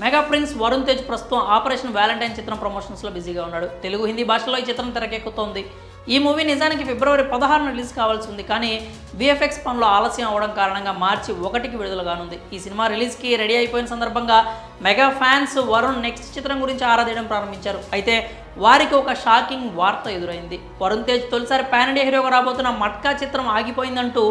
Mega prince Varun Tej ప్రస్తుతం operation Valentine చిత్రం ప్రమోషన్స్లో బిజీగా ఉన్నాడు. తెలుగు, హిందీ భాషల్లో ఈ చిత్రం తెరకెక్కుతోంది. ఈ మూవీ నిజానికి ఫిబ్రవరి 16 రిలీజ్ కావాల్సి ఉంది, కానీ విఎఫ్ఎక్స్ పనులు ఆలస్యం అవడం కారణంగా మార్చి 1కి విడుదల కానుంది. ఈ సినిమా రిలీజ్కి రెడీ అయిపోయిన సందర్భంగా మెగా ఫ్యాన్స్ వరుణ్ నెక్స్ట్ చిత్రం గురించి ఆరాధేయడం ప్రారంభించారు. అయితే వారికి ఒక షాకింగ్ వార్త ఎదురైంది. వరుణ్ తేజ్ తొలిసారి పాన్ ఇండియా హీరోగా రాబోతున్న మట్కా చిత్రం ఆగిపోయిందంటూ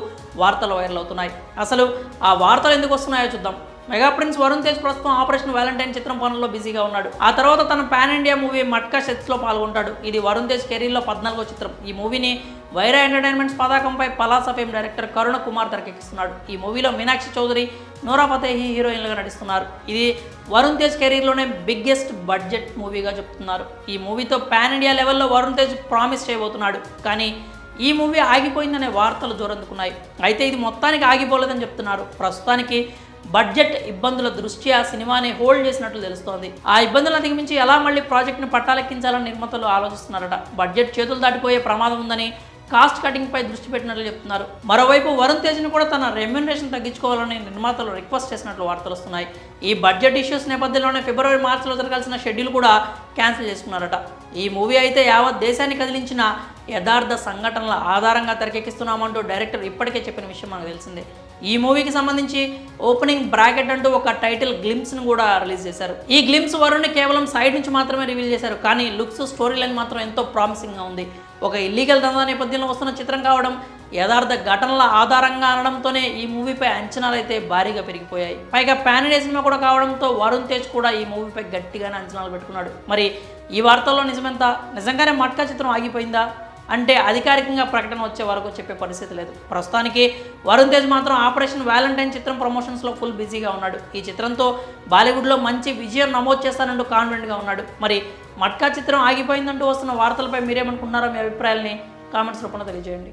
వార్తలు వైరల్ అవుతున్నాయి. అసలు ఆ వార్తలు ఎందుకు వస్తున్నాయో చూద్దాం. మెగా ప్రిన్స్ వరుణ్ తేజ్ ప్రస్తుతం ఆపరేషన్ వ్యాలంటైన్ చిత్రం పనుల్లో బిజీగా ఉన్నాడు. ఆ తర్వాత తన పాన్ ఇండియా మూవీ మట్కా సెట్స్లో పాల్గొంటాడు. ఇది వరుణ్ తేజ్ కెరీర్లో 14వ చిత్రం. ఈ మూవీని వైరా ఎంటర్టైన్మెంట్స్ పతాకంపై పలాస ఫేమ్ డైరెక్టర్ కరుణ కుమార్ తెరకెక్కిస్తున్నాడు. ఈ మూవీలో మీనాక్షి చౌదరి, నూరా ఫతేహి హీరోయిన్లుగా నటిస్తున్నారు. ఇది వరుణ్ తేజ్ కెరీర్లోనే బిగ్గెస్ట్ బడ్జెట్ మూవీగా చెప్తున్నారు. ఈ మూవీతో పాన్ ఇండియా లెవెల్లో వరుణ్ తేజ్ ప్రామిస్ చేయబోతున్నాడు. కానీ ఈ మూవీ ఆగిపోయిందనే వార్తలు జోరందుకున్నాయి. అయితే ఇది మొత్తానికి ఆగిపోలేదని చెప్తున్నారు. ప్రస్తుతానికి బడ్జెట్ ఇబ్బందుల దృష్ట్యా సినిమాని హోల్డ్ చేసినట్లు తెలుస్తోంది. ఆ ఇబ్బందులను అధిగమించి ఎలా మళ్ళీ ప్రాజెక్ట్ని పట్టాలెక్కించాలని నిర్మాతలు ఆలోచిస్తున్నారట. బడ్జెట్ చేతులు దాటిపోయే ప్రమాదం ఉందని కాస్ట్ కటింగ్పై దృష్టి పెట్టినట్లు చెప్తున్నారు. మరోవైపు వరుణ్ తేజ్ని కూడా తన రెమ్యునరేషన్ తగ్గించుకోవాలని నిర్మాతలు రిక్వెస్ట్ చేసినట్లు వార్తలు వస్తున్నాయి. ఈ బడ్జెట్ ఇష్యూస్ నేపథ్యంలోనే ఫిబ్రవరి, మార్చిలో జరగాల్సిన షెడ్యూల్ కూడా క్యాన్సిల్ చేసుకున్నారట. ఈ మూవీ అయితే యావత్ దేశాన్ని కదిలించిన యథార్థ సంఘటనల ఆధారంగా తెరకెక్కిస్తున్నామంటూ డైరెక్టర్ ఇప్పటికే చెప్పిన విషయం మనకు తెలిసిందే. ఈ మూవీకి సంబంధించి ఓపెనింగ్ బ్రాకెట్ అంటూ ఒక టైటిల్ గ్లిమ్స్ను కూడా రిలీజ్ చేశారు. ఈ గ్లిమ్స్ వరుణ్ని కేవలం సైడ్ నుంచి మాత్రమే రివీల్ చేశారు, కానీ లుక్స్, స్టోరీ లైన్ మాత్రం ఎంతో ప్రామిసింగ్గా ఉంది. ఒక ఇల్లీగల్ దందా నేపథ్యంలో వస్తున్న చిత్రం కావడం, యథార్థ ఘటనల ఆధారంగా అనడంతోనే ఈ మూవీపై అంచనాలు అయితే భారీగా పెరిగిపోయాయి. పైగా పాన్ ఇండియా సినిమా కూడా కావడంతో వరుణ్ తేజ్ కూడా ఈ మూవీపై గట్టిగానే అంచనాలు పెట్టుకున్నాడు. మరి ఈ వార్తల్లో నిజమెంత? నిజంగానే మట్కా చిత్రం ఆగిపోయిందా అంటే అధికారికంగా ప్రకటన వచ్చే వరకు చెప్పే పరిస్థితి లేదు. ప్రస్తుతానికి వరుణ్ తేజ్ మాత్రం ఆపరేషన్ వ్యాలంటైన్ చిత్రం ప్రమోషన్స్లో ఫుల్ బిజీగా ఉన్నాడు. ఈ చిత్రంతో బాలీవుడ్లో మంచి విజయం నమోదు చేస్తానంటూ కాన్ఫిడెంట్గా ఉన్నాడు. మరి మట్కా చిత్రం ఆగిపోయిందంటూ వస్తున్న వార్తలపై మీరేమనుకుంటున్నారో మీ అభిప్రాయాల్ని కామెంట్స్ రూపంలో తెలియజేయండి.